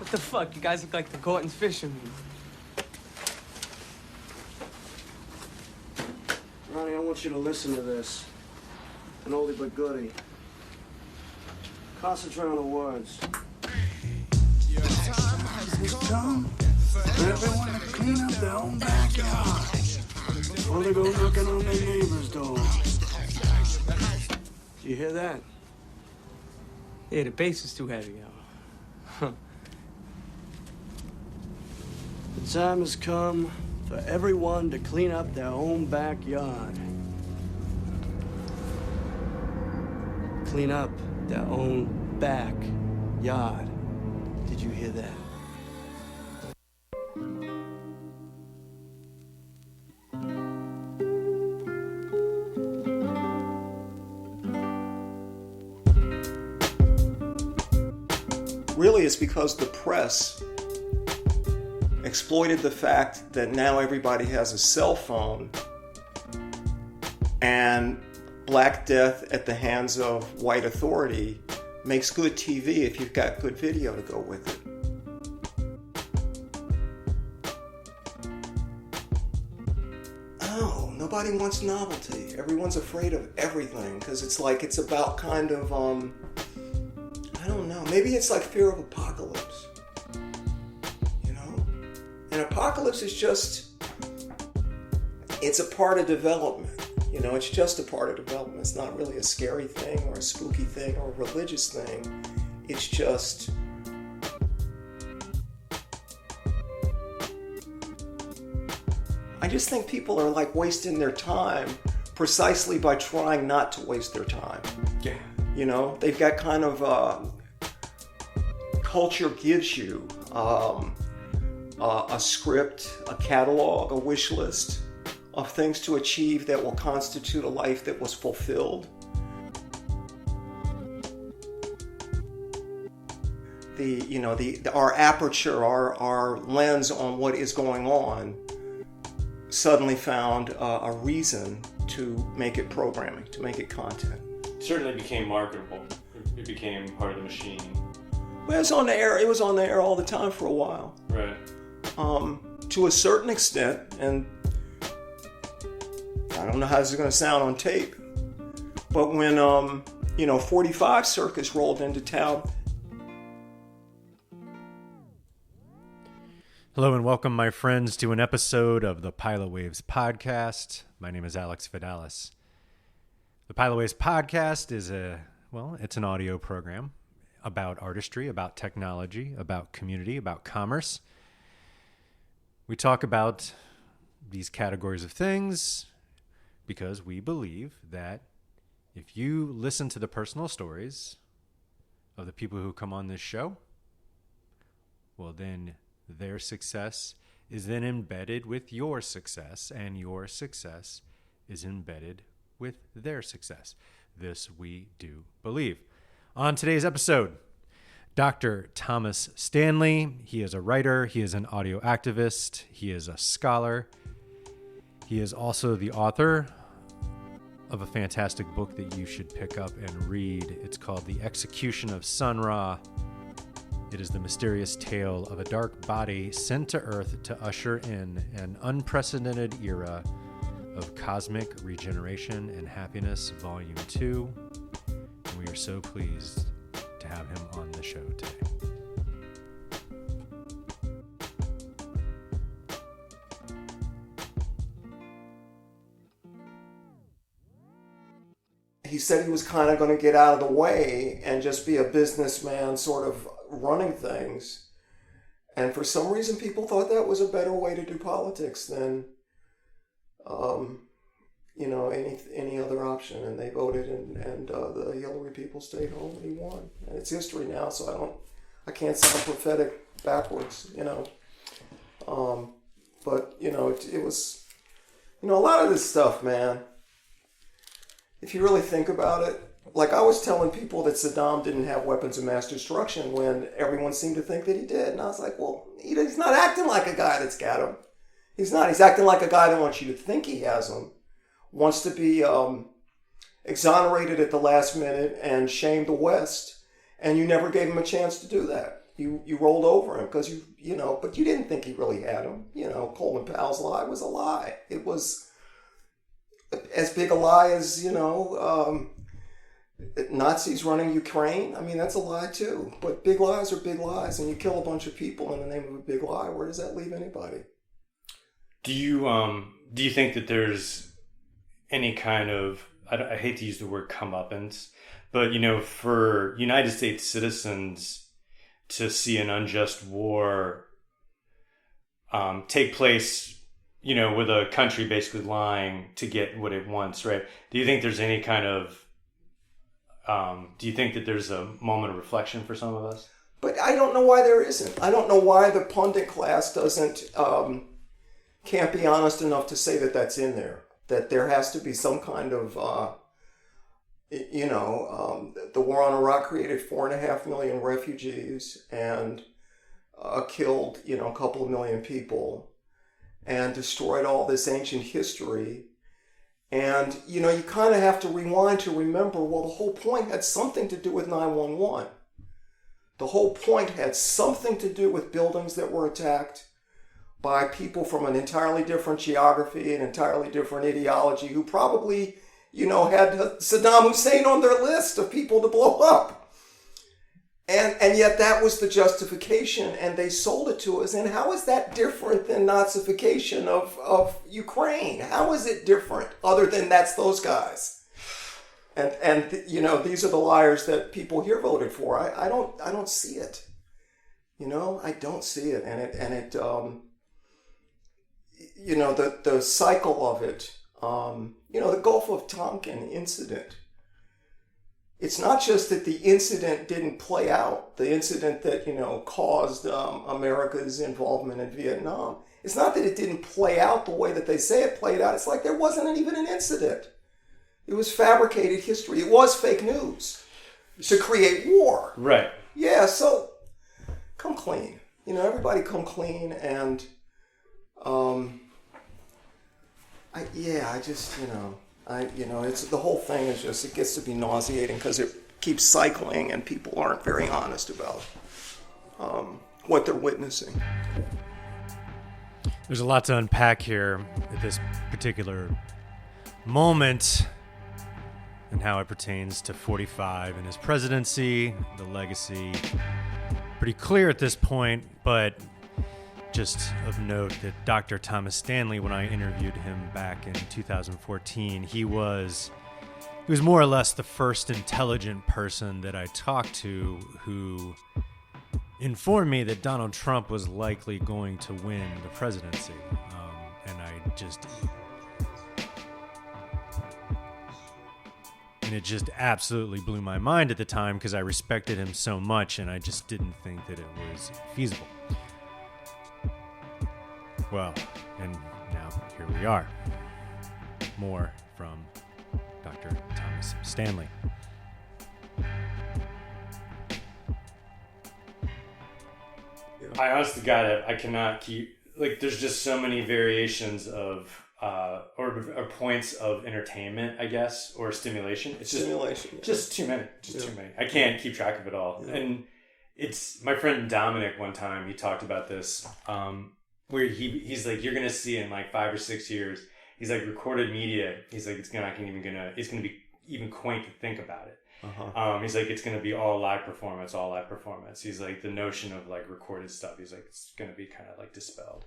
What the fuck? You guys look like the Gorton's fishermen. Ronnie, I want you to listen to this. An oldie but goodie. Concentrate on the words. The time has come for everyone to clean up their own backyard. Or they go knocking on their neighbor's door. Do you hear that? Yeah, the bass is too heavy, yo. The time has come for everyone to clean up their own backyard. Clean up their own backyard. Did you hear that? Really, it's because the press exploited the fact that now everybody has a cell phone, and Black Death at the hands of white authority makes good TV if you've got good video to go with it. Oh, nobody wants novelty. Everyone's afraid of everything because it's like it's about kind of, I don't know, maybe it's like fear of apocalypse. You know? And apocalypse is just, it's a part of development. You know, it's just a part of development. It's not really a scary thing or a spooky thing or a religious thing. It's just... I just think people are like wasting their time precisely by trying not to waste their time. Yeah. You know, they've got kind of... culture gives you a script, a catalog, a wish list of things to achieve that will constitute a life that was fulfilled. Our aperture, our lens on what is going on suddenly found a reason to make it programming, to make it content. It certainly became marketable. It became part of the machine. Well, it was on the air. It was on the air all the time for a while. Right. To a certain extent, and I don't know how this is going to sound on tape, but when 45 Circus rolled into town. Hello and welcome, my friends, to an episode of the Pilot Waves podcast. My name is Alex Fidalis. The Pilot Waves podcast is it's an audio program about artistry, about technology, about community, about commerce. We talk about these categories of things because we believe that if you listen to the personal stories of the people who come on this show, well, then their success is then embedded with your success, and your success is embedded with their success. This we do believe. On today's episode, Dr. Thomas Stanley. He is a writer. He is an audio activist. He is a scholar. He is also the author of a fantastic book that you should pick up and read. It's called The Execution of Sun Ra. It is the mysterious tale of a dark body sent to Earth to usher in an unprecedented era of cosmic regeneration and happiness, Volume 2. And we are so pleased to have him on the show today. He said he was kind of going to get out of the way and just be a businessman sort of running things. And for some reason, people thought that was a better way to do politics than, any other option. And they voted, and the Hillary people stayed home, and he won. And it's history now, so I can't sound prophetic backwards, But, it was, a lot of this stuff, man, if you really think about it, like I was telling people that Saddam didn't have weapons of mass destruction when everyone seemed to think that he did. And I was like, well, he's not acting like a guy that's got them. He's not. He's acting like a guy that wants you to think he has them, wants to be exonerated at the last minute and shame the West. And you never gave him a chance to do that. you rolled over him because but you didn't think he really had him. Coleman Powell's lie was a lie. It was as big a lie as, Nazis running Ukraine. I mean, that's a lie too. But big lies are big lies, and you kill a bunch of people in the name of a big lie. Where does that leave anybody? Do you think that there's any kind of, I hate to use the word comeuppance, but for United States citizens to see an unjust war take place, with a country basically lying to get what it wants, right? Do you think there's any kind of do you think that there's a moment of reflection for some of us? But I don't know why there isn't. I don't know why the pundit class can't be honest enough to say that that's in there. That there has to be some kind of, the war on Iraq created 4.5 million refugees and killed, a couple of million people and destroyed all this ancient history. And, you kind of have to rewind to remember, well, the whole point had something to do with 9/11. The whole point had something to do with buildings that were attacked by people from an entirely different geography, an entirely different ideology, who probably, had Saddam Hussein on their list of people to blow up. And yet that was the justification, and they sold it to us. And how is that different than Nazification of Ukraine? How is it different other than that's those guys? And these are the liars that people here voted for. I don't see it. I don't see it. And it the cycle of it, the Gulf of Tonkin incident. It's not just that the incident didn't play out, the incident that, caused America's involvement in Vietnam. It's not that it didn't play out the way that they say it played out. It's like there wasn't even an incident. It was fabricated history. It was fake news to create war. Right. Yeah, so come clean. Everybody come clean, and it's the whole thing is just, it gets to be nauseating because it keeps cycling and people aren't very honest about what they're witnessing. There's a lot to unpack here at this particular moment and how it pertains to 45 and his presidency, the legacy. Pretty clear at this point, but just of note that Dr. Thomas Stanley, when I interviewed him back in 2014, he was more or less the first intelligent person that I talked to who informed me that Donald Trump was likely going to win the presidency. And it just absolutely blew my mind at the time because I respected him so much and I just didn't think that it was feasible. Well, and now here we are. More from Dr. Thomas Stanley. I honestly I cannot keep, there's just so many variations of, or points of entertainment, I guess, or stimulation. It's Stimulation. just too many. Too many. I can't keep track of it all. Yeah. And it's, my friend Dominic one time, he talked about this, where he's like, you're going to see in 5 or 6 years, he's like, recorded media, he's like, it's going to be even quaint to think about it. Uh-huh. He's like, it's going to be all live performance. He's like, the notion of recorded stuff, he's like, it's going to be kind of dispelled.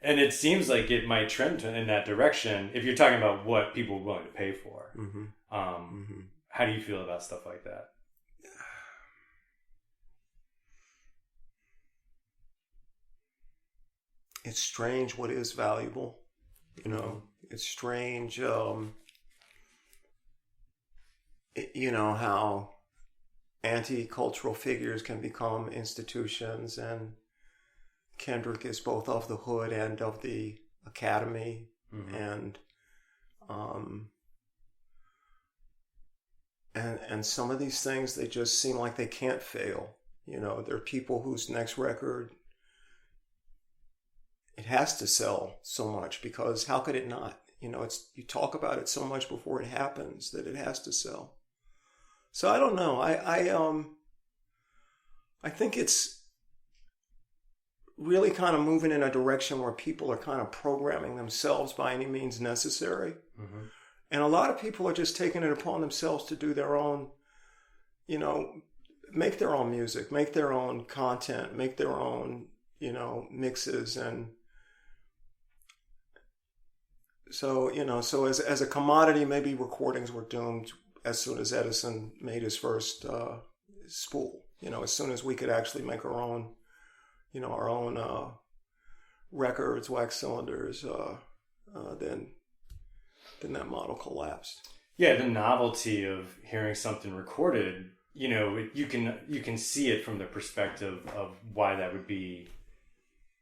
And it seems like it might trend in that direction if you're talking about what people are willing to pay for. Mm-hmm. How do you feel about stuff like that? It's strange what is valuable. It's strange, how anti-cultural figures can become institutions, and Kendrick is both of the hood and of the academy. Mm-hmm. And some of these things, they just seem like they can't fail. There are people whose next record, it has to sell so much, because how could it not? You talk about it so much before it happens that it has to sell. So I don't know. I think it's really kind of moving in a direction where people are kind of programming themselves by any means necessary. Mm-hmm. And a lot of people are just taking it upon themselves to do their own, you know, make their own music, make their own content, make their own, you know, mixes. And so, you know, so as a commodity, maybe recordings were doomed as soon as Edison made his first spool. You know, as soon as we could actually make our own, you know, our own records, wax cylinders, then that model collapsed. Yeah, the novelty of hearing something recorded, you know, you can see it from the perspective of why that would be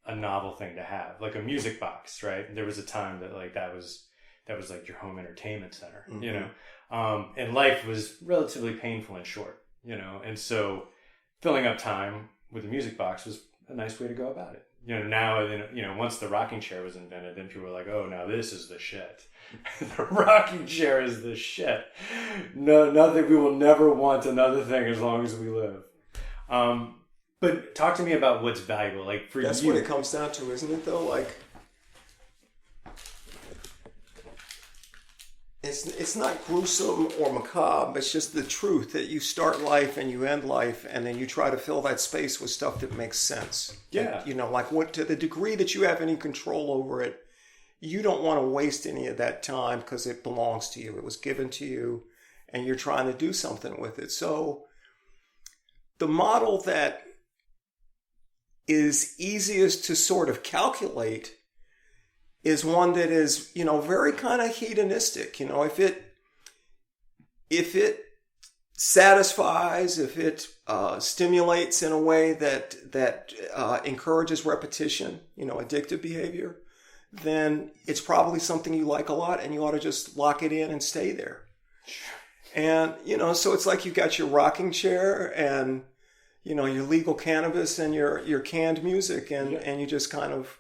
a novel thing to have, like a music box, right? There was a time that like that was like your home entertainment center, mm-hmm. you know, and life was relatively painful and short, you know, and so filling up time with a music box was a nice way to go about it. You know, now, you know, once the rocking chair was invented, then people were like, oh, now this is the shit. The rocking chair is the shit. No, nothing. We will never want another thing as long as we live. But talk to me about what's valuable. Like for that's you, what it comes down to, isn't it? Though, like it's not gruesome or macabre. It's just the truth that you start life and you end life, and then you try to fill that space with stuff that makes sense. Yeah, and, you know, like what to the degree that you have any control over it. You don't want to waste any of that time because it belongs to you. It was given to you and you're trying to do something with it. So the model that is easiest to sort of calculate is one that is, you know, very kind of hedonistic. You know, if it satisfies, if it stimulates in a way that encourages repetition, you know, addictive behavior, then it's probably something you like a lot and you ought to just lock it in and stay there. And, you know, so it's like you got your rocking chair and, you know, your legal cannabis and your canned music and you just kind of,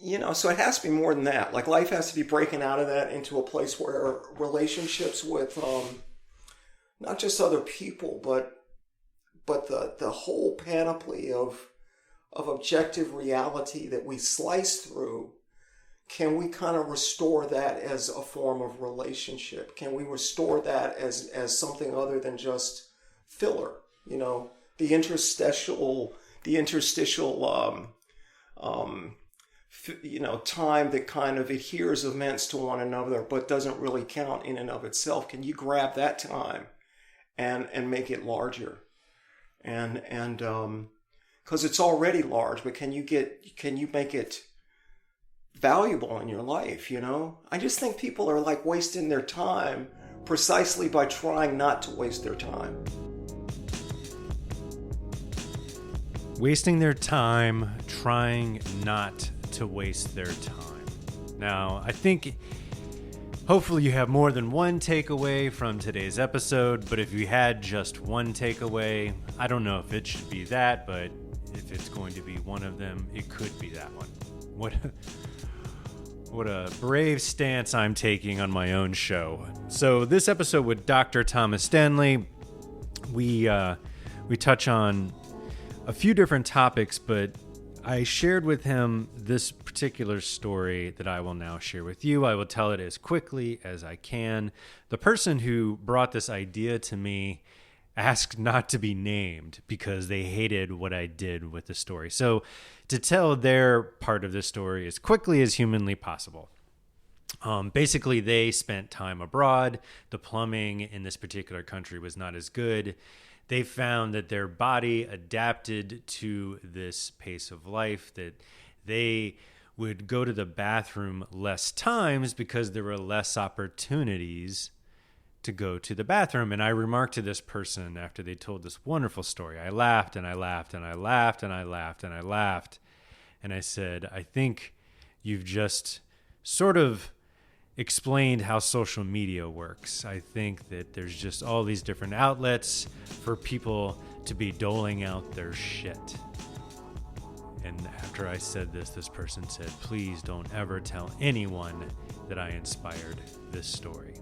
you know, so it has to be more than that. Like life has to be breaking out of that into a place where relationships with not just other people, but the whole panoply of objective reality that we slice through, can we kind of restore that as a form of relationship? Can we restore that as something other than just filler? You know, the interstitial you know, time that kind of adheres events to one another but doesn't really count in and of itself. Can you grab that time and make it larger? And because it's already large, but can you make it valuable in your life, you know? I just think people are like wasting their time precisely by trying not to waste their time. Wasting their time trying not to waste their time. Now, I think hopefully you have more than one takeaway from today's episode, but if you had just one takeaway, I don't know if it should be that, but if it's going to be one of them, it could be that one. What a brave stance I'm taking on my own show. So this episode with Dr. Thomas Stanley, we touch on a few different topics, but I shared with him this particular story that I will now share with you. I will tell it as quickly as I can. The person who brought this idea to me asked not to be named because they hated what I did with the story. So to tell their part of the story as quickly as humanly possible. Basically, they spent time abroad. The plumbing in this particular country was not as good. They found that their body adapted to this pace of life, that they would go to the bathroom less times because there were less opportunities to go to the bathroom. And I remarked to this person after they told this wonderful story, I laughed and I laughed and I laughed and I laughed and I laughed. And I said, I think you've just sort of explained how social media works. I think that there's just all these different outlets for people to be doling out their shit. And after I said this person said, please don't ever tell anyone that I inspired this story.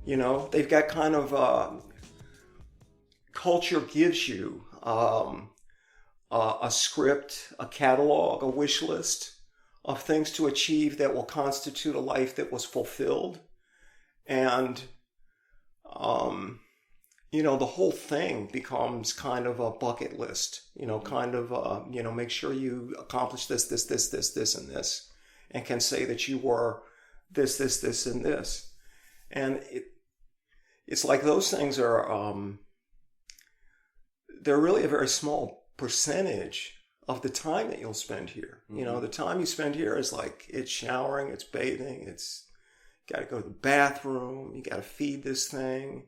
You know, they've got kind of culture gives you a script, a catalog, a wish list of things to achieve that will constitute a life that was fulfilled. And, you know, the whole thing becomes kind of a bucket list, you know, kind of, you know, make sure you accomplish this, and this, and can say that you were this, and this. And it's like those things are, they're really a very small percentage of the time that you'll spend here. Mm-hmm. You know, the time you spend here is like, it's showering, it's bathing, it's got to go to the bathroom, you got to feed this thing.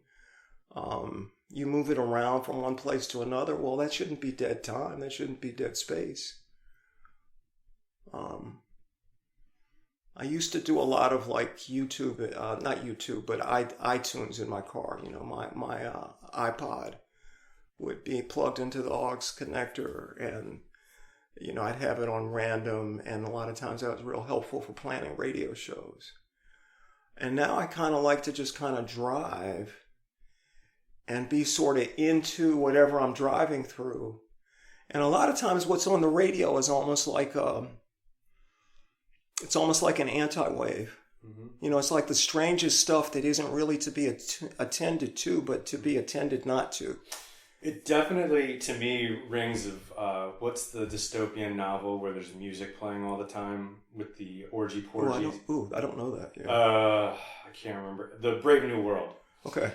You move it around from one place to another. Well, that shouldn't be dead time. That shouldn't be dead space. I used to do a lot of like YouTube, not YouTube, but iTunes in my car. You know, my iPod would be plugged into the aux connector, and you know, I'd have it on random, and a lot of times that was real helpful for planning radio shows. And now I kind of like to just kind of drive and be sort of into whatever I'm driving through. And a lot of times what's on the radio is almost like it's almost like an anti-wave. Mm-hmm. You know, it's like the strangest stuff that isn't really to be attended to, but to be attended not to. It definitely, to me, rings of what's the dystopian novel where there's music playing all the time with the orgy porgies? I don't know that. Yeah. I can't remember. The Brave New World. Okay.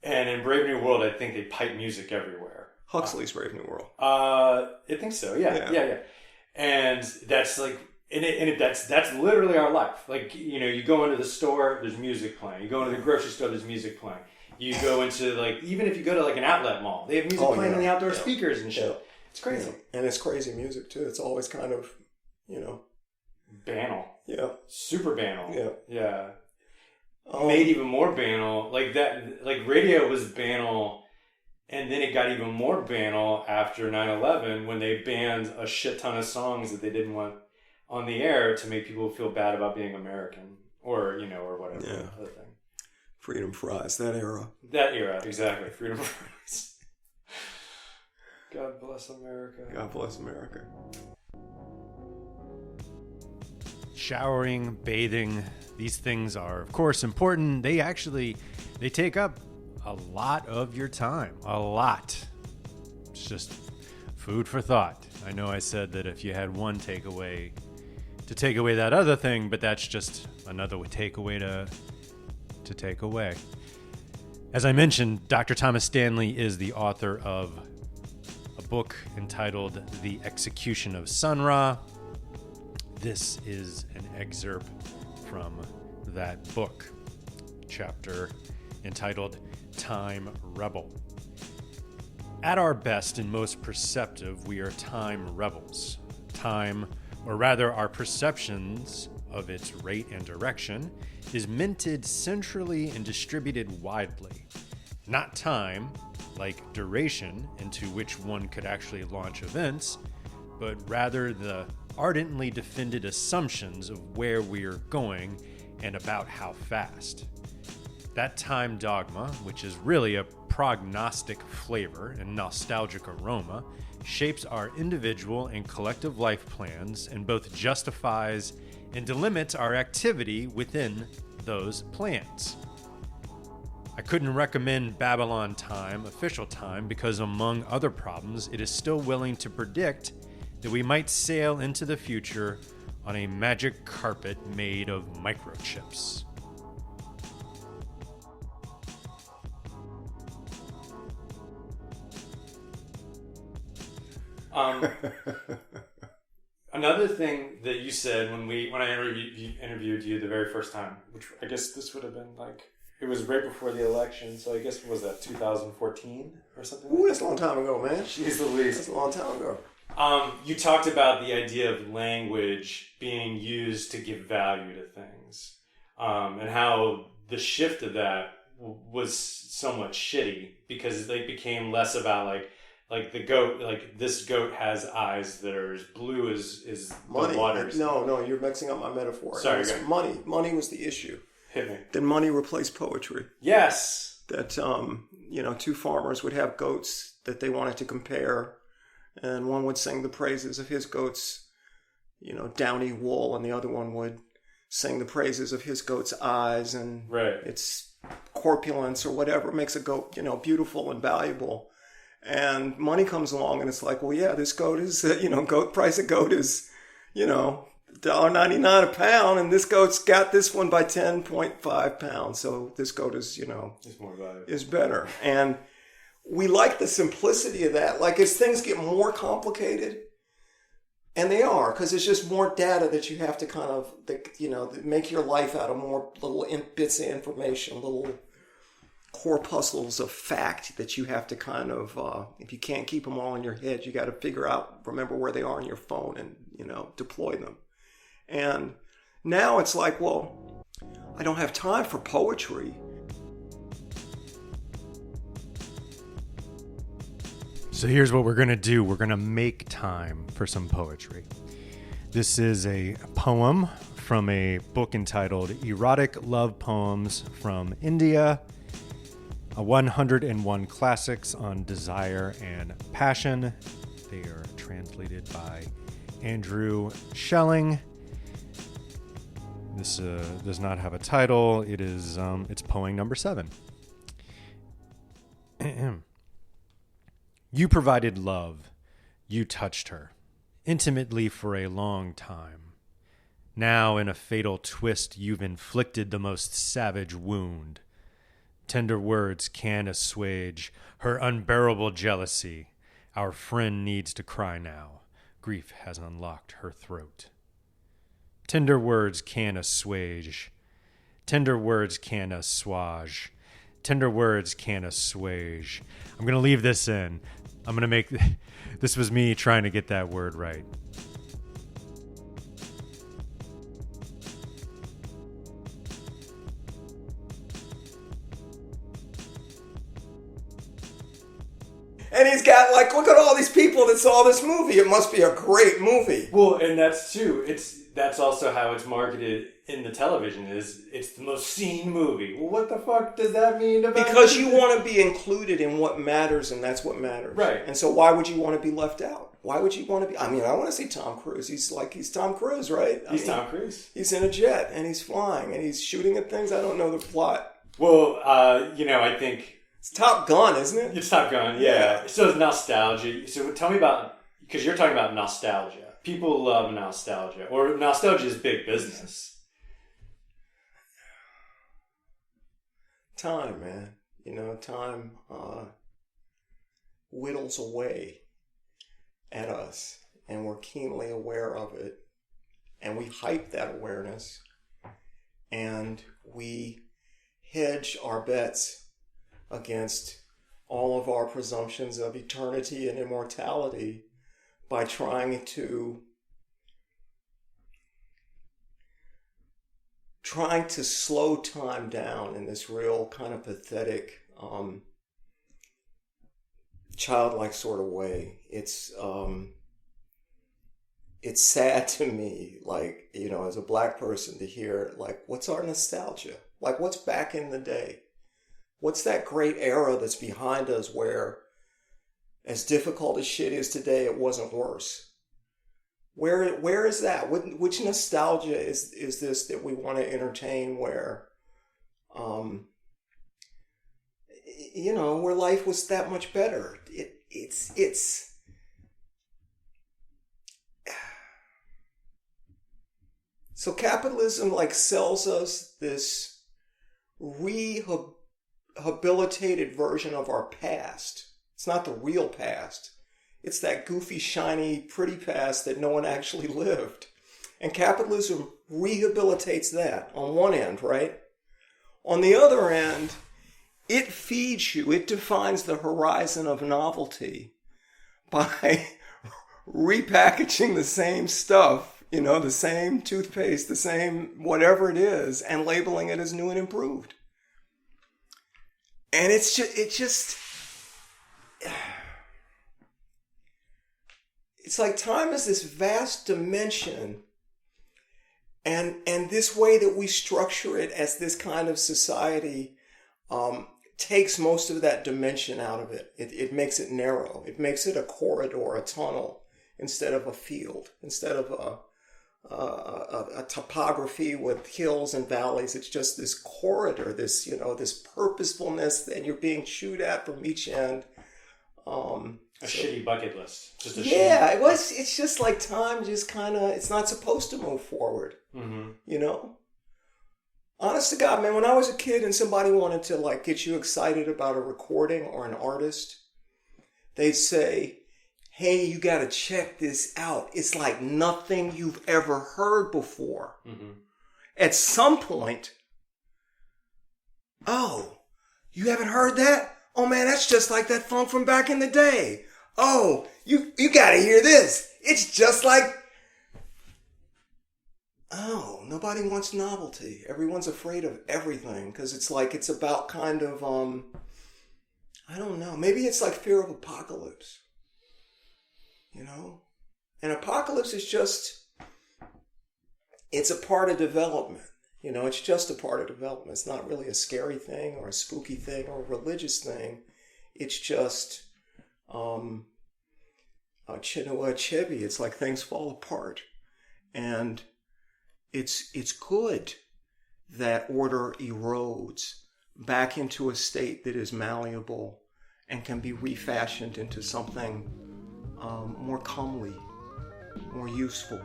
And in Brave New World, I think they pipe music everywhere. Huxley's Brave New World. I think so. Yeah. And that's like, that's literally our life. Like, you know, you go into the store, there's music playing. You go into the grocery store, there's music playing. You go into, like, even if you go to, like, an outlet mall, they have music playing on the outdoor speakers and shit. Yeah. It's crazy. Yeah. And it's crazy music, too. It's always kind of, you know... banal. Yeah. Super banal. Yeah. Yeah. Made even more banal. Like, that, like, radio was banal, and then it got even more banal after 9/11 when they banned a shit ton of songs that they didn't want on the air to make people feel bad about being American. Or, you know, or whatever. Yeah. Other thing. Freedom fries, that era. That era, exactly. Freedom fries. God bless America. God bless America. Showering, bathing, these things are, of course, important. They take up a lot of your time. A lot. It's just food for thought. I know I said that if you had one takeaway, to take away that other thing, but that's just another takeaway to take away. As I mentioned, Dr. Thomas Stanley is the author of a book entitled The Execution of Sun Ra. This is an excerpt from that book, chapter entitled Time Rebel. At our best and most perceptive, we are time rebels. Time, or rather our perceptions of its rate and direction, is minted centrally and distributed widely. Not time, like duration into which one could actually launch events, but rather the ardently defended assumptions of where we are going and about how fast. That time dogma, which is really a prognostic flavor and nostalgic aroma, shapes our individual and collective life plans and both justifies and delimits our activity within those plans. I couldn't recommend Babylon Time, official time, because among other problems, it is still willing to predict that we might sail into the future on a magic carpet made of microchips. Another thing that you said when I interviewed you the very first time, which I guess this would have been like, it was right before the election, so I guess, was that 2014 or something? Ooh, that's a long time ago, man. Jeez Louise. That's a long time ago. You talked about the idea of language being used to give value to things, and how the shift of that was somewhat shitty because they became less about like the goat, like this goat has eyes that are as blue as money. The waters. No, you're mixing up my metaphor. Sorry, money. Money was the issue. Hit me. Then money replaced poetry. Yes. That, two farmers would have goats that they wanted to compare, and one would sing the praises of his goat's, downy wool, and the other one would sing the praises of his goat's eyes and its corpulence or whatever makes a goat, beautiful and valuable. And money comes along and it's like, well, yeah, this goat is, price of goat is, $1.99 a pound, and this goat's got this one by 10.5 pounds. So this goat is, it's more valuable. Is better. And we like the simplicity of that. Like as things get more complicated, and they are, because it's just more data that you have to kind of, make your life out of more little bits of information, little corpuscles of fact that you have to kind of, if you can't keep them all in your head, you got to remember where they are in your phone and, deploy them. And now it's like, well, I don't have time for poetry. So here's what we're going to do. We're going to make time for some poetry. This is a poem from a book entitled Erotic Love Poems from India, a 101 Classics on Desire and Passion. They are translated by Andrew Schelling. This does not have a title. It is it's poem number 7. You provided love. You touched her intimately for a long time. Now, in a fatal twist, you've inflicted the most savage wound. Tender words can assuage her unbearable jealousy. Our friend needs to cry now. Grief has unlocked her throat. Tender words can assuage. Tender words can assuage. Tender words can assuage. I'm going to leave this in. I'm going to make... This was me trying to get that word right. And he's got look at all these people that saw this movie. It must be a great movie. Well, and that's too. That's also how it's marketed in the television. It's the most seen movie. Well, what the fuck does that mean about? Because you want to be included in what matters, and that's what matters. Right. And so, why would you want to be left out? Why would you want to be? I mean, I want to see Tom Cruise. He's Tom Cruise, right? Tom Cruise. He's in a jet and he's flying and he's shooting at things. I don't know the plot. Well, I think. It's Top Gun, isn't it? It's Top Gun, yeah. So it's nostalgia. So tell me about, because you're talking about nostalgia. People love nostalgia, or nostalgia is big business. Time, man. Time whittles away at us, and we're keenly aware of it, and we hype that awareness, and we hedge our bets against all of our presumptions of eternity and immortality by trying to slow time down in this real kind of pathetic, childlike sort of way. It's sad to me, as a black person, to hear, what's our nostalgia? What's back in the day? What's that great era that's behind us where, as difficult as shit is today, it wasn't worse? Where is that? Which nostalgia is this that we want to entertain where, where life was that much better? It's so capitalism sells us this rehabilitated version of our past. It's not the real past. It's that goofy, shiny, pretty past that no one actually lived. And capitalism rehabilitates that on one end, right? On the other end, it feeds you. It defines the horizon of novelty by repackaging the same stuff, the same toothpaste, the same whatever it is, and labeling it as new and improved. And it's like time is this vast dimension, And this way that we structure it as this kind of society takes most of that dimension out of it. It makes it narrow. It makes it a corridor, a tunnel, instead of a field, instead of a topography with hills and valleys. It's just this corridor, this, this purposefulness that you're being chewed at from each end. Shitty bucket list. Just a yeah, shitty... it's just like time just kind of, it's not supposed to move forward, Honest to God, man, when I was a kid and somebody wanted to like get you excited about a recording or an artist, they'd say, hey, you got to check this out. It's like nothing you've ever heard before. At some point, oh, you haven't heard that? Oh man, that's just like that funk from back in the day. Oh, you got to hear this. It's just like, oh, nobody wants novelty. Everyone's afraid of everything because it's like, it's about kind of, I don't know. Maybe it's like fear of apocalypse. And apocalypse is just, it's a part of development. It's just a part of development. It's not really a scary thing or a spooky thing or a religious thing. It's just, Chevy. It's like things fall apart. And it's good that order erodes back into a state that is malleable and can be refashioned into something more comely, more useful.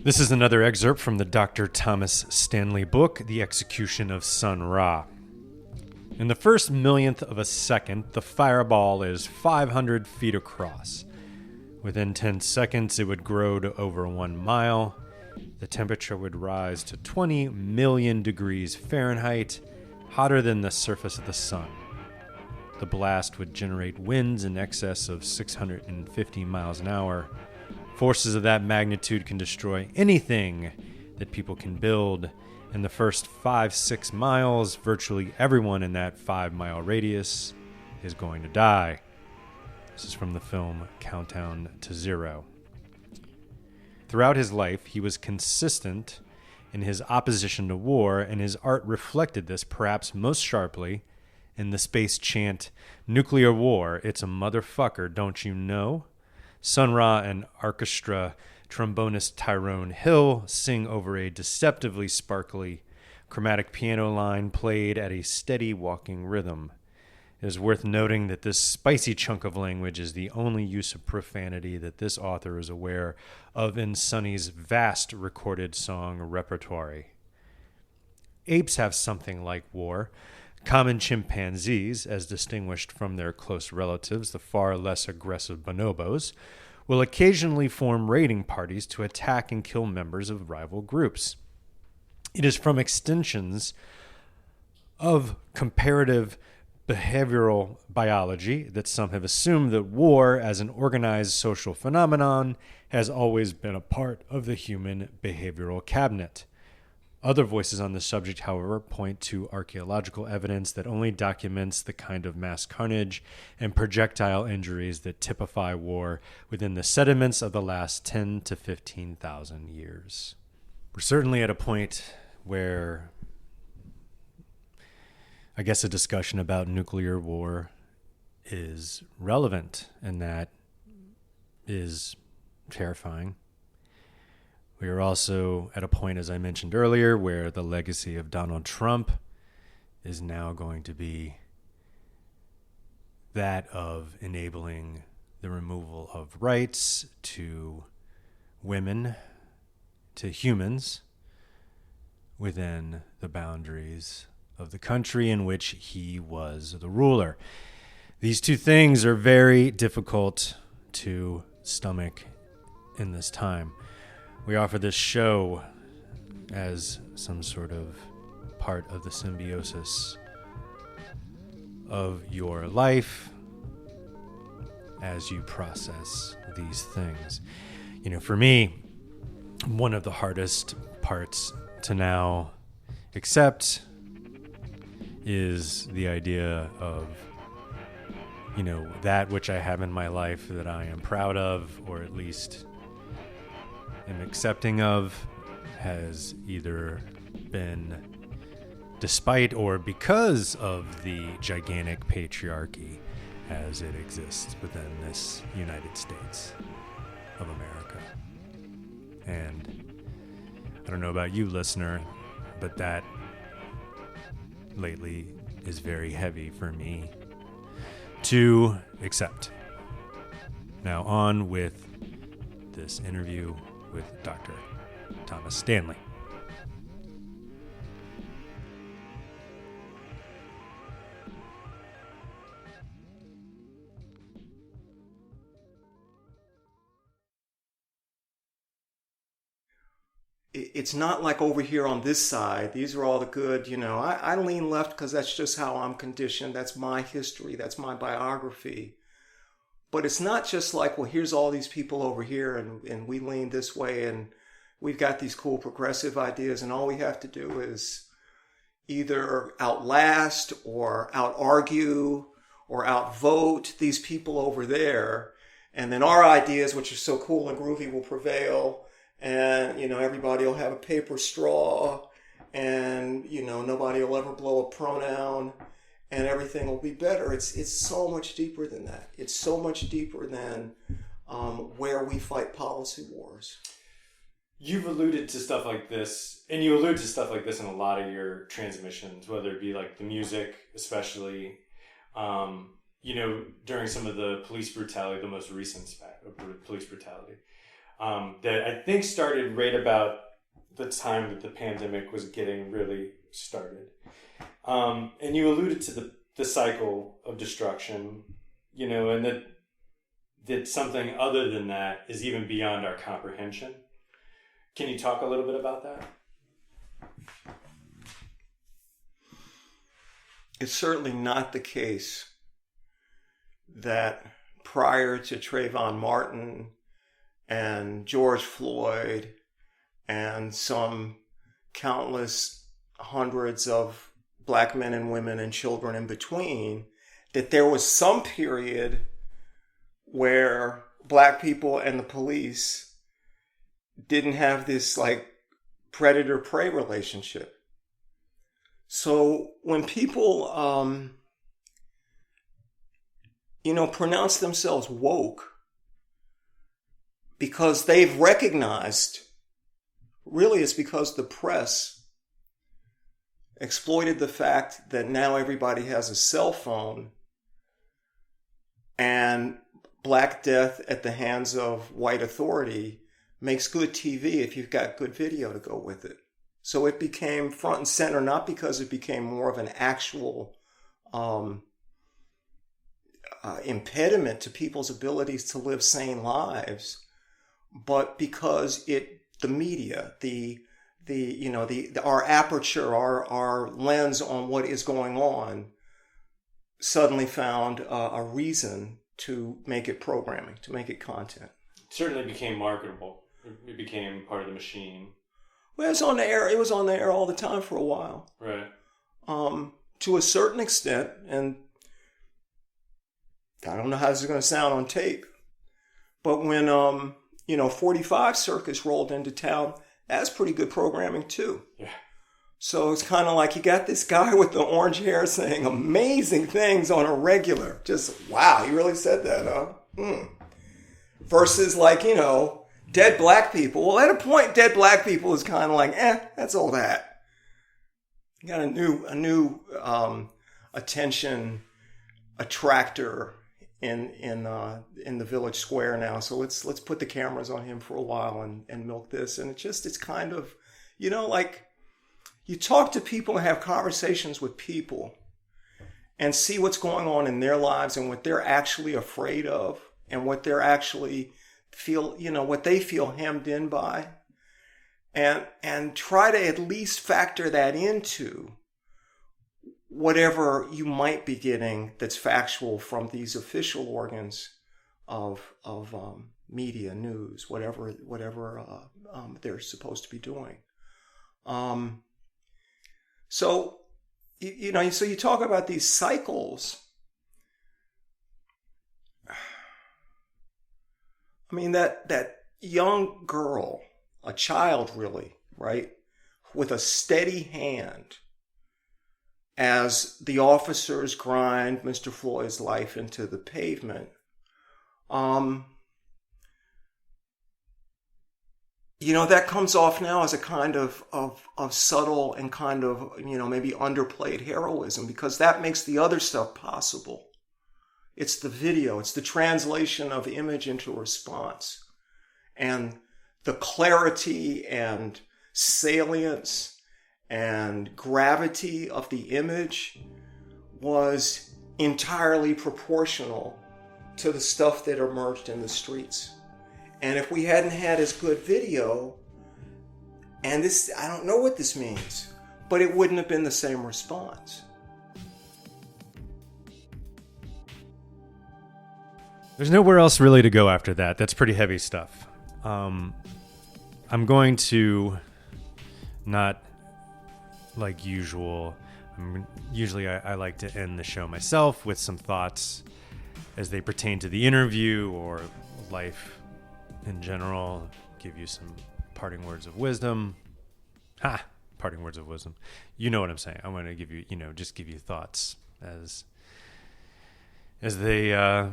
This is another excerpt from the Dr. Thomas Stanley book, The Execution of Sun Ra. In the first millionth of a second, the fireball is 500 feet across. Within 10 seconds, it would grow to over 1 mile. The temperature would rise to 20 million degrees Fahrenheit, hotter than the surface of the sun. The blast would generate winds in excess of 650 miles an hour. Forces of that magnitude can destroy anything that people can build. In the first 5-6 miles, virtually everyone in that 5-mile radius is going to die. This is from the film Countdown to Zero. Throughout his life, he was consistent in his opposition to war, and his art reflected this perhaps most sharply in the space chant, "Nuclear war, it's a motherfucker, don't you know?" Sun Ra and orchestra trombonist Tyrone Hill sing over a deceptively sparkly chromatic piano line played at a steady walking rhythm. It is worth noting that this spicy chunk of language is the only use of profanity that this author is aware of in Sonny's vast recorded song repertoire. Apes have something like war. Common chimpanzees, as distinguished from their close relatives, the far less aggressive bonobos, will occasionally form raiding parties to attack and kill members of rival groups. It is from extensions of comparative behavioral biology that some have assumed that war, as an organized social phenomenon, has always been a part of the human behavioral cabinet. Other voices on the subject, however, point to archaeological evidence that only documents the kind of mass carnage and projectile injuries that typify war within the sediments of the last 10 to 15,000 years. We're certainly at a point where I guess a discussion about nuclear war is relevant, and that is terrifying. We are also at a point, as I mentioned earlier, where the legacy of Donald Trump is now going to be that of enabling the removal of rights to women, to humans, within the boundaries of the country in which he was the ruler. These two things are very difficult to stomach in this time. We offer this show as some sort of part of the symbiosis of your life as you process these things. For me, one of the hardest parts to now accept is the idea of, that which I have in my life that I am proud of, or at least am accepting of has either been despite or because of the gigantic patriarchy as it exists within this United States of America. And I don't know about you, listener, but that lately is very heavy for me to accept. Now on with this interview with Dr. Thomas Stanley. It's not like over here on this side, these are all the good, I lean left because that's just how I'm conditioned. That's my history. That's my biography. But it's not just like, well, here's all these people over here and we lean this way and we've got these cool progressive ideas and all we have to do is either outlast or out-argue or outvote these people over there. And then our ideas, which are so cool and groovy, will prevail. And, everybody will have a paper straw and, nobody will ever blow a pronoun and everything will be better. It's so much deeper than that. It's so much deeper than where we fight policy wars. You've alluded to stuff like this, and you allude to stuff like this in a lot of your transmissions, whether it be like the music, especially, during some of the police brutality, the most recent police brutality. That I think started right about the time that the pandemic was getting really started. And you alluded to the cycle of destruction, and that something other than that is even beyond our comprehension. Can you talk a little bit about that? It's certainly not the case that prior to Trayvon Martin and George Floyd and some countless hundreds of black men and women and children in between, that there was some period where black people and the police didn't have this like predator-prey relationship. So when people, pronounce themselves woke, because they've recognized, really it's because the press exploited the fact that now everybody has a cell phone and Black death at the hands of white authority makes good TV if you've got good video to go with it. So it became front and center, not because it became more of an actual impediment to people's abilities to live sane lives, but because the media, our aperture, our lens on what is going on, suddenly found a reason to make it programming, to make it content. It certainly became marketable. It became part of the machine. Well, it was on the air. It was on the air all the time for a while. Right. To a certain extent, and I don't know how this is going to sound on tape, but when 45 Circus rolled into town, that's pretty good programming too. Yeah. So it's kind of like you got this guy with the orange hair saying amazing things on a regular. Just, wow, he really said that, huh? Versus like, dead black people. Well, at a point, dead black people is kind of like, that's old hat. You got a new attention attractor in the village square now. So let's put the cameras on him for a while and milk this. And it's kind of, like you talk to people and have conversations with people and see what's going on in their lives and what they're actually afraid of and what they're actually feel, what they feel hemmed in by, and try to at least factor that into whatever you might be getting that's factual from these official organs of media, news, whatever they're supposed to be doing. So you talk about these cycles. I mean, that young girl, a child really, right, with a steady hand as the officers grind Mr. Floyd's life into the pavement. That comes off now as a kind of subtle and kind of, maybe underplayed heroism, because that makes the other stuff possible. It's the video, it's the translation of image into response. And the clarity and salience and gravity of the image was entirely proportional to the stuff that emerged in the streets. And if we hadn't had as good video, and this, I don't know what this means, but it wouldn't have been the same response. There's nowhere else really to go after that. That's pretty heavy stuff. I'm going to, not like usual, usually I like to end the show myself with some thoughts as they pertain to the interview or life in general, give you some parting words of wisdom. Parting words of wisdom. You know what I'm saying. I'm going to give you, just give you thoughts as they're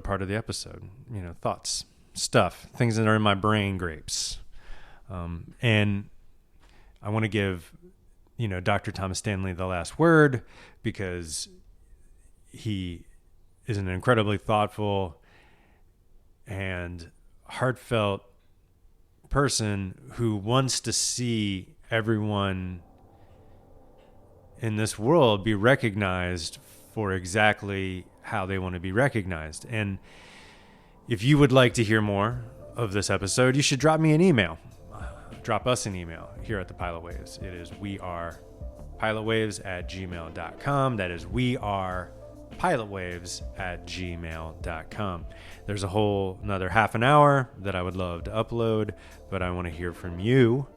part of the episode, thoughts, stuff, things that are in my brain grapes. And I want to give, Dr. Thomas Stanley the last word, because he is an incredibly thoughtful and heartfelt person who wants to see everyone in this world be recognized for exactly how they want to be recognized. And if you would like to hear more of this episode, you should drop me an email. Drop us an email here at the Pilot Waves. It is wearepilotwaves@gmail.com. That is wearepilotwaves@gmail.com. There's a whole another half an hour that I would love to upload, but I want to hear from you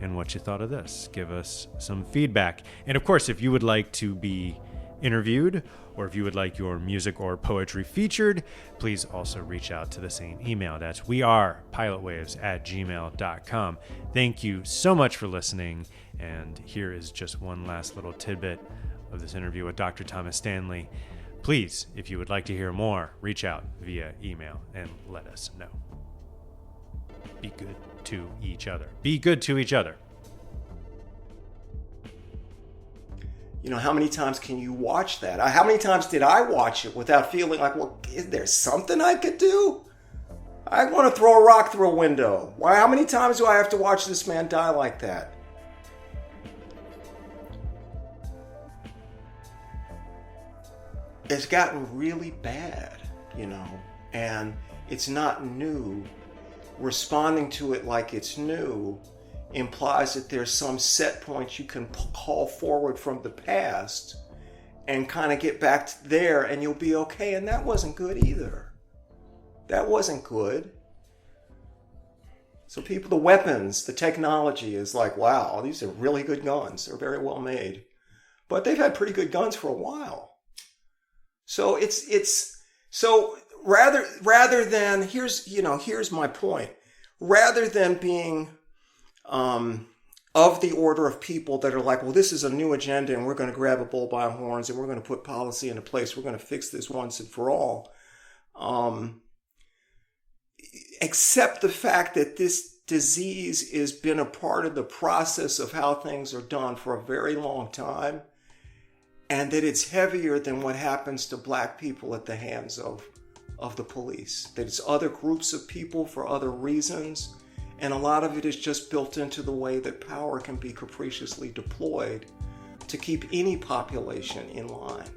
and what you thought of this. Give us some feedback. And of course, if you would like to be interviewed, or if you would like your music or poetry featured, please also reach out to the same email. That's wearepilotwaves@gmail.com. Thank you so much for listening. And here is just one last little tidbit of this interview with Dr. Thomas Stanley. Please, if you would like to hear more, reach out via email and let us know. Be good to each other. Be good to each other. How many times can you watch that? How many times did I watch it without feeling like, well, is there something I could do? I want to throw a rock through a window. How many times do I have to watch this man die like that? It's gotten really bad, and it's not new. Responding to it like it's new implies that there's some set points you can call forward from the past and kind of get back to there, and you'll be okay. And that wasn't good either. That wasn't good. So the weapons, the technology is like, wow, these are really good guns. They're very well made. But they've had pretty good guns for a while. So so rather than, here's my point. Rather than being of the order of people that are like, well, this is a new agenda and we're going to grab a bull by the horns and we're going to put policy into place. We're going to fix this once and for all. Accept the fact that this disease has been a part of the process of how things are done for a very long time, and that it's heavier than what happens to Black people at the hands of the police. That it's other groups of people for other reasons. And a lot of it is just built into the way that power can be capriciously deployed to keep any population in line.